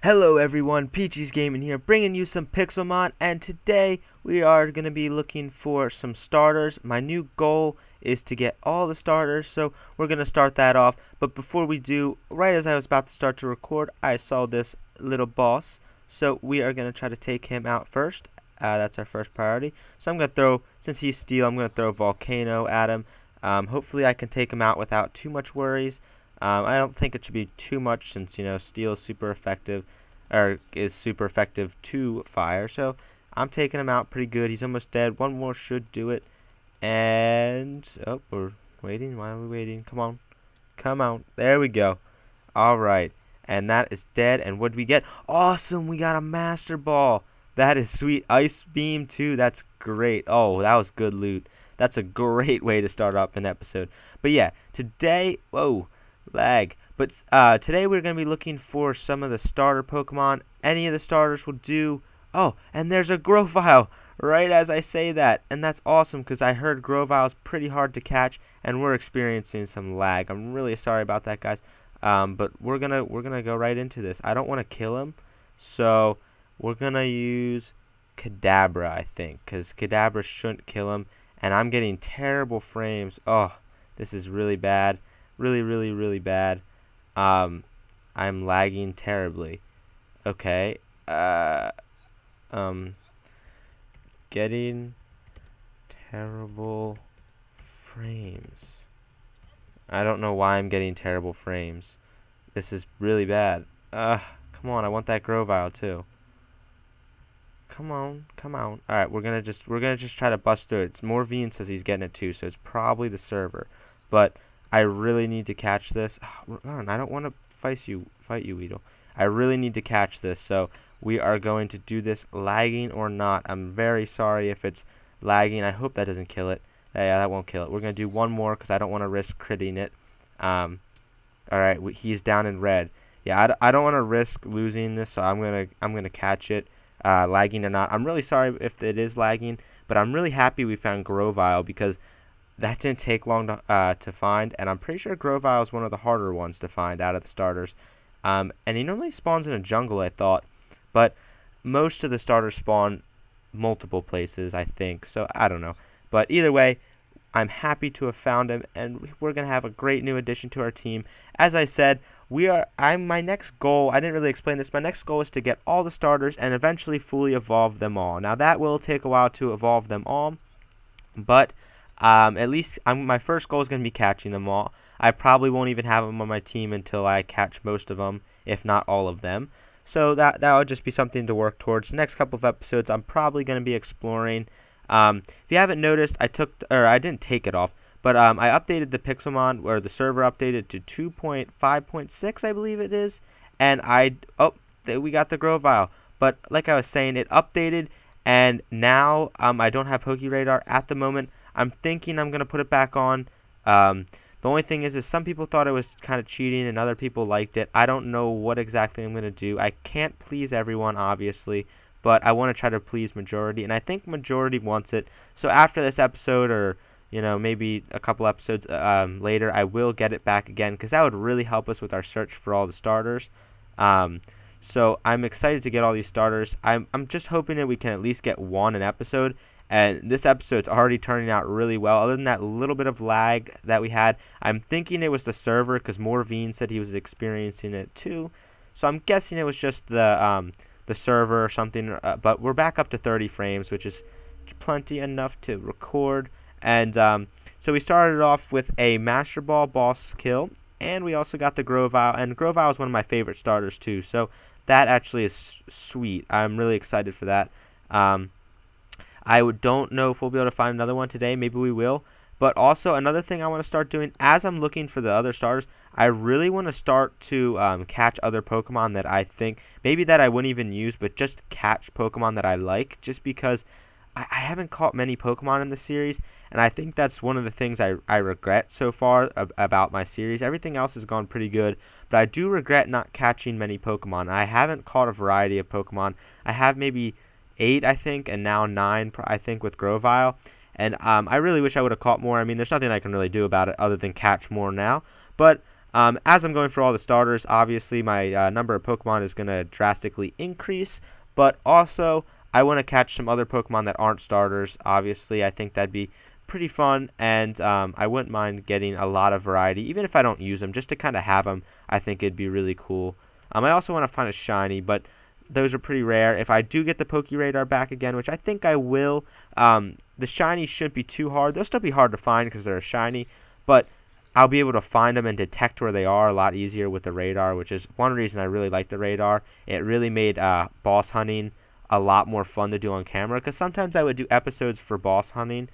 Hello everyone, Peachy's Gaming here, bringing you some Pixelmon, and today we are going to be looking for some starters. My new goal is to get all the starters, so we're going to start that off. But before we do, right as I was about to start to record, I saw this little boss, so we are going to try to take him out first. That's our first priority. So I'm going to throw, since he's steel, I'm going to throw Volcano at him. Hopefully I can take him out without too much worries. I don't think it should be too much since, steel is super effective, or is super effective to fire. So I'm taking him out pretty good. He's almost dead. One more should do it. And, oh, we're waiting. Why are we waiting? Come on. Come on. There we go. Alright. And that is dead. And what did we get? Awesome. We got a Master Ball. That is sweet. Ice Beam, too. That's great. Oh, that was good loot. That's a great way to start up an episode. But yeah, today, whoa. Lag. But today we're going to be looking for some of the starter Pokemon. Any of the starters will do. Oh, and there's a Grovyle right as I say that. And that's awesome because I heard Grovyle is pretty hard to catch and we're experiencing some lag. I'm really sorry about that, guys. But we're going to go right into this. I don't want to kill him. So we're going to use Kadabra, I think, cuz Kadabra shouldn't kill him, and I'm getting terrible frames. Oh, this is really bad. Really bad. I'm lagging terribly. Okay. Getting terrible frames. I don't know why I'm getting terrible frames. This is really bad. Come on, I want that Grovyle too. Come on. Alright, we're gonna just try to bust through it. It's Morvine says he's getting it too, so it's probably the server. But I really need to catch this. Oh, I don't want to fight you, Weedle. I really need to catch this, so we are going to do this lagging or not. I'm very sorry if it's lagging. I hope that doesn't kill it. Yeah, that won't kill it. We're going to do one more because I don't want to risk critting it. Alright, he's down in red. Yeah, I don't want to risk losing this, so I'm gonna catch it, lagging or not. I'm really sorry if it is lagging, but I'm really happy we found Grovyle because that didn't take long to find, and I'm pretty sure Grovyle is one of the harder ones to find out of the starters. And he normally spawns in a jungle, I thought, but most of the starters spawn multiple places, I think, so I don't know. But either way, I'm happy to have found him, and we're going to have a great new addition to our team. As I said, my next goal, I didn't really explain this, my next goal is to get all the starters and eventually fully evolve them all. Now that will take a while to evolve them all, but at least my first goal is going to be catching them all. I probably won't even have them on my team until I catch most of them, if not all of them. So that'll just be something to work towards. The next couple of episodes, I'm probably going to be exploring. If you haven't noticed, I didn't take it off, but I updated the Pixelmon, or the server updated to 2.5.6, I believe it is, and we got the Grovyle. But like I was saying, it updated, and now I don't have Pokeradar at the moment. I'm thinking I'm going to put it back on. The only thing is some people thought it was kind of cheating and other people liked it. I don't know what exactly I'm going to do. I can't please everyone, obviously, but I want to try to please majority, and I think majority wants it. So after this episode, or maybe a couple episodes later, I will get it back again because that would really help us with our search for all the starters. So I'm excited to get all these starters. I'm just hoping that we can at least get one an episode. And this episode's already turning out really well. Other than that little bit of lag that we had, I'm thinking it was the server because Morvine said he was experiencing it too. So I'm guessing it was just the server or something. But we're back up to 30 frames, which is plenty enough to record. And so we started off with a Master Ball boss kill, and we also got the Grovyle. And Grovyle is one of my favorite starters too. So that actually is sweet. I'm really excited for that. I don't know if we'll be able to find another one today. Maybe we will. But also another thing I want to start doing, as I'm looking for the other starters, I really want to start to catch other Pokemon that I think, maybe that I wouldn't even use, but just catch Pokemon that I like, just because I haven't caught many Pokemon in the series, and I think that's one of the things I regret so far about my series. Everything else has gone pretty good, but I do regret not catching many Pokemon. I haven't caught a variety of Pokemon. I have maybe 8, I think, and now 9, I think, with Grovyle. And I really wish I would have caught more. I mean, there's nothing I can really do about it other than catch more now. But As I'm going for all the starters, obviously my number of Pokemon is going to drastically increase, but also I want to catch some other Pokemon that aren't starters. Obviously, I think that'd be pretty fun, and I wouldn't mind getting a lot of variety, even if I don't use them, just to kind of have them. I think it'd be really cool. I also want to find a shiny, but those are pretty rare. If I do get the Pokeradar back again, which I think I will, the shiny shouldn't be too hard. They'll still be hard to find because they're a shiny, but I'll be able to find them and detect where they are a lot easier with the radar, which is one reason I really like the radar. It really made boss hunting a lot more fun to do on camera, because sometimes I would do episodes for boss hunting,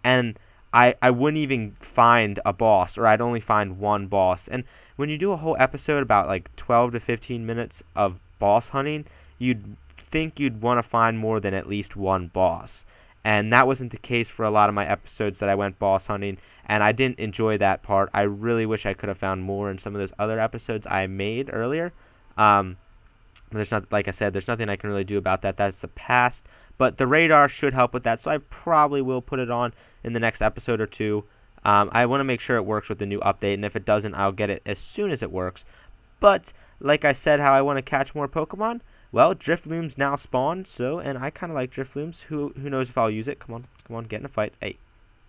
and I wouldn't even find a boss, or I'd only find one boss. And when you do a whole episode about like 12 to 15 minutes of boss hunting, you'd think you'd want to find more than at least one boss. And that wasn't the case for a lot of my episodes that I went boss hunting, and I didn't enjoy that part. I really wish I could have found more in some of those other episodes I made earlier. But there's not, like I said, there's nothing I can really do about that. That's the past. But the radar should help with that, so I probably will put it on in the next episode or two. I want to make sure it works with the new update, and if it doesn't, I'll get it as soon as it works. But like I said, how I want to catch more Pokemon. Well, Drifloons now spawn, and I kind of like Drifloons. Who knows if I'll use it? Come on, get in a fight. Hey.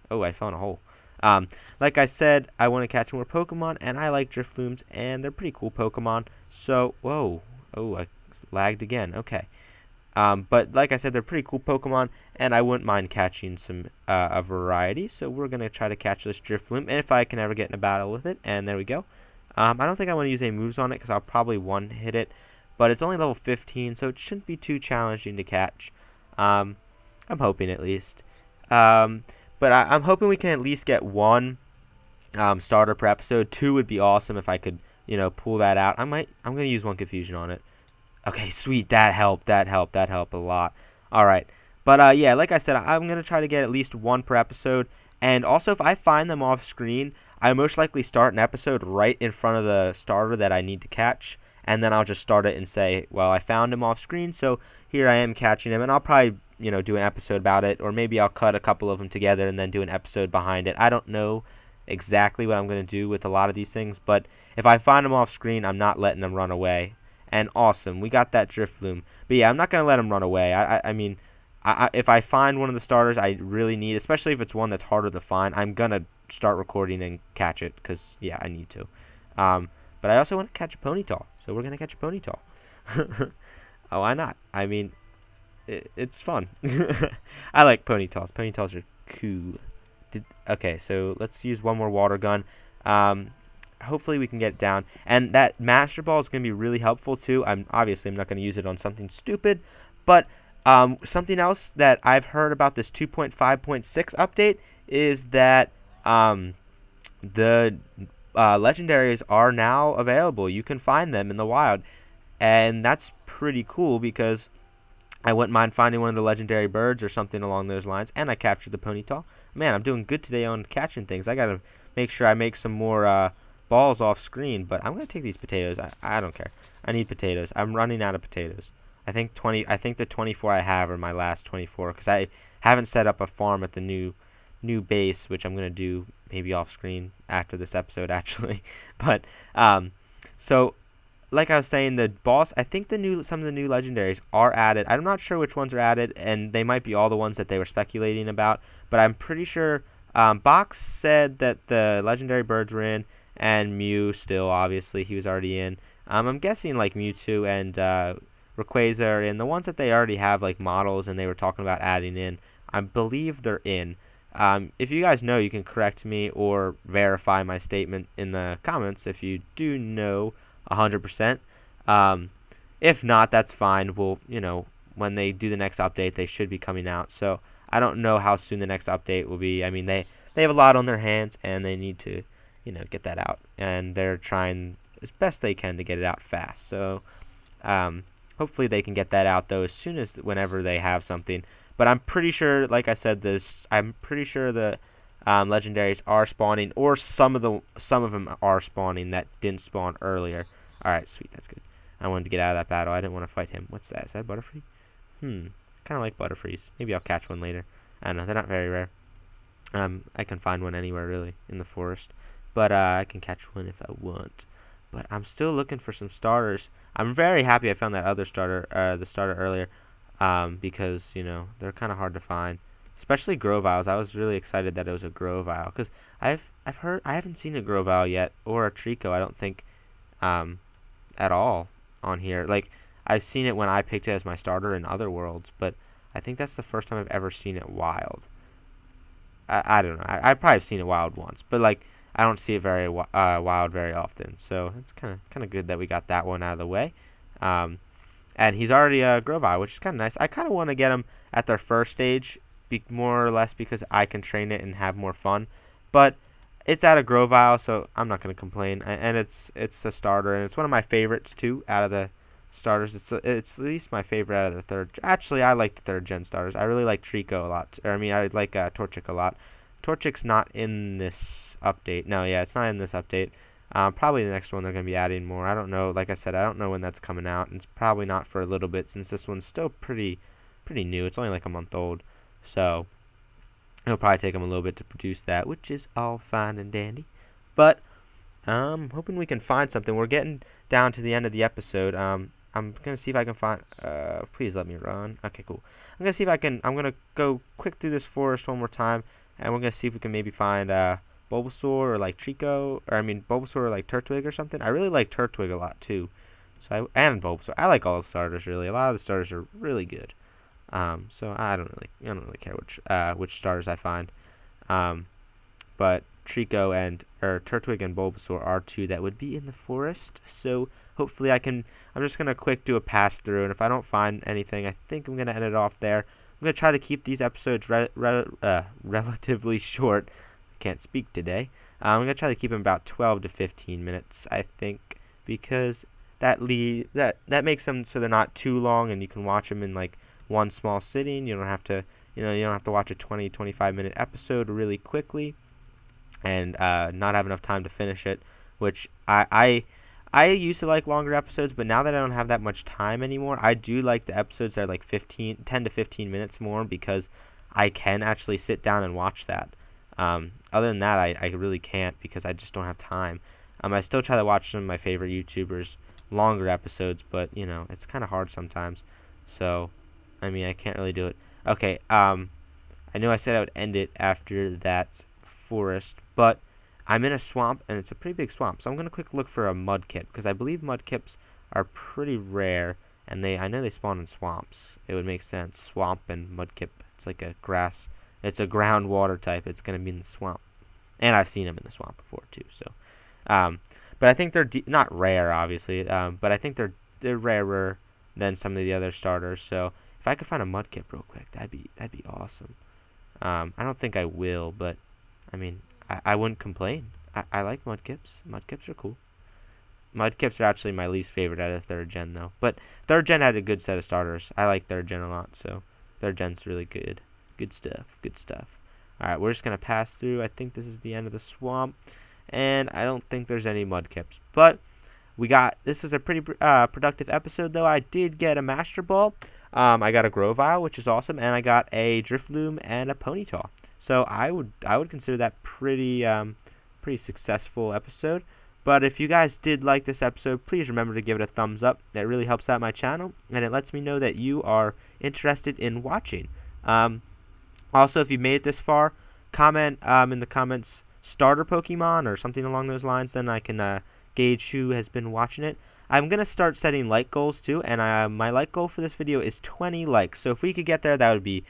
Oh, I fell in a hole. Like I said, I want to catch more Pokemon, and I like Drifloons, and they're pretty cool Pokemon. So, whoa. Oh, I lagged again. Okay. But like I said, they're pretty cool Pokemon, and I wouldn't mind catching some a variety. So we're going to try to catch this Drifloon, and if I can ever get in a battle with it, and there we go. I don't think I want to use any moves on it, because I'll probably one-hit it. But it's only level 15, so it shouldn't be too challenging to catch. I'm hoping, at least. But I'm hoping we can at least get one starter per episode. 2 would be awesome if I could, pull that out. I'm going to use one Confusion on it. Okay, sweet. That helped a lot. All right. But, yeah, like I said, I'm going to try to get at least one per episode. And also, if I find them off screen, I most likely start an episode right in front of the starter that I need to catch. And then I'll just start it and say, well, I found him off screen, so here I am catching him. And I'll probably, do an episode about it. Or maybe I'll cut a couple of them together and then do an episode behind it. I don't know exactly what I'm going to do with a lot of these things. But if I find him off screen, I'm not letting him run away. And awesome, we got that Drifloon. But yeah, I'm not going to let him run away. I mean, if I find one of the starters I really need, especially if it's one that's harder to find, I'm going to start recording and catch it. Because, yeah, I need to. But I also want to catch a Ponyta, so we're going to catch a Ponyta. Oh, why not? I mean, it's fun. I like Ponytas. Ponytas are cool. Okay, so let's use one more water gun. Hopefully we can get it down. And that Master Ball is going to be really helpful, too. Obviously, I'm not going to use it on something stupid, but something else that I've heard about this 2.5.6 update is that the legendaries are now available. You can find them in the wild, and that's pretty cool because I wouldn't mind finding one of the legendary birds or something along those lines. And I captured the Ponyta. Man, I'm doing good today on catching things. I gotta make sure I make some more balls off screen, but I'm gonna take these potatoes. I don't care. I need potatoes. I'm running out of potatoes. I think the 24 I have are my last 24 because I haven't set up a farm at the new base, which I'm gonna do maybe off screen after this episode actually. But so like I was saying, the boss, I think some of the new legendaries are added. I'm not sure which ones are added, and they might be all the ones that they were speculating about, but I'm pretty sure Box said that the legendary birds were in, and Mew still, obviously he was already in. I'm guessing like Mewtwo and Rayquaza are in. The ones that they already have like models and they were talking about adding in, I believe they're in. If you guys know, you can correct me or verify my statement in the comments if you do know 100%. If not, that's fine. We'll, when they do the next update, they should be coming out. So I don't know how soon the next update will be. I mean, they have a lot on their hands, and they need to, get that out. And they're trying as best they can to get it out fast. So hopefully they can get that out, though, as soon as whenever they have something. But I'm pretty sure, like I said, I'm pretty sure the legendaries are spawning, or some of them are spawning that didn't spawn earlier. All right, sweet, that's good. I wanted to get out of that battle. I didn't want to fight him. What's that? Is that Butterfree? Kind of like Butterfrees. Maybe I'll catch one later. I don't know. They're not very rare. I can find one anywhere really in the forest. but I can catch one if I want. But I'm still looking for some starters. I'm very happy I found that other starter, the starter earlier, because you know they're kind of hard to find, especially Groviles. I was really excited that it was a Grovile because I've heard I haven't seen a Grovile yet or a Trico. I don't think, at all on here. Like I've seen it when I picked it as my starter in other worlds, but I think that's the first time I've ever seen it wild. I don't know. I probably have seen it wild once, but like I don't see it very wild very often. So it's kind of good that we got that one out of the way. And he's already a Grovile, which is kind of nice. I kind of want to get him at their first stage, more or less because I can train it and have more fun. But it's at a Grovile, so I'm not going to complain. And it's a starter, and it's one of my favorites too out of the starters. It's at least my favorite out of the third. Actually, I like the third gen starters. I really like Trico a lot. Or I mean, I like Torchic a lot. Torchic's not in this update. No, yeah, it's not in this update. Probably the next one they're going to be adding more. I don't know. Like I said, I don't know when that's coming out. And it's probably not for a little bit since this one's still pretty new. It's only like a month old. So it'll probably take them a little bit to produce that, which is all fine and dandy. But hoping we can find something. We're getting down to the end of the episode. I'm going to see if I can find... please let me run. Okay, cool. I'm going to see if I can... I'm going to go quick through this forest one more time. And we're going to see if we can maybe find Bulbasaur or like Trico. Or I mean Bulbasaur or like Turtwig or something. I really like Turtwig a lot too. And Bulbasaur. I like all the starters really. A lot of the starters are really good. So I don't really care which starters I find. But Trico and Turtwig and Bulbasaur are two that would be in the forest. So hopefully I'm just gonna quick do a pass through, and if I don't find anything, I think I'm gonna end it off there. I'm gonna try to keep these episodes relatively short. Can't speak today. I'm gonna try to keep them about 12 to 15 minutes, I think, because that makes them so they're not too long, and you can watch them in like one small sitting. You don't have to watch a 20-25 minute episode really quickly and not have enough time to finish it, which I used to like longer episodes, but now that I don't have that much time anymore, I do like the episodes that are like 10 to 15 minutes more because I can actually sit down and watch that. Other than that, I really can't because I just don't have time. I still try to watch some of my favorite YouTubers longer episodes, but you know, it's kind of hard sometimes. So, I mean, I can't really do it. Okay, I know I said I would end it after that forest, but I'm in a swamp, and it's a pretty big swamp, so I'm going to quick look for a mudkip, because I believe mudkips are pretty rare, and I know they spawn in swamps. It would make sense. Swamp and mudkip. It's like a grass. It's a groundwater type. It's going to be in the swamp. And I've seen them in the swamp before, too. So, but I think they're not rare, obviously, but I think they're rarer than some of the other starters, so if I could find a mudkip real quick, that'd be awesome. I don't think I will, but I mean, I wouldn't complain. I like mudkips. Mudkips are cool. Mudkips are actually my least favorite out of third gen, though. But third gen had a good set of starters. I like third gen a lot, so third gen's really good. Good stuff. Good stuff. Alright, we're just going to pass through. I think this is the end of the swamp, and I don't think there's any mudkips. But this is a pretty productive episode, though. I did get a Master Ball. I got a Grovile, which is awesome, and I got a Drifloon and a Ponyta. So I would consider that pretty successful episode. But if you guys did like this episode, please remember to give it a thumbs up. That really helps out my channel, and it lets me know that you are interested in watching. Also, if you made it this far, comment in the comments starter Pokemon or something along those lines. Then I can gauge who has been watching it. I'm going to start setting like goals too, and my like goal for this video is 20 likes. So if we could get there, that would be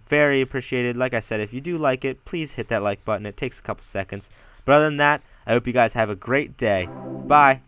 very appreciated. Like I said, if you do like it, please hit that like button. It takes a couple seconds. But other than that, I hope you guys have a great day. Bye.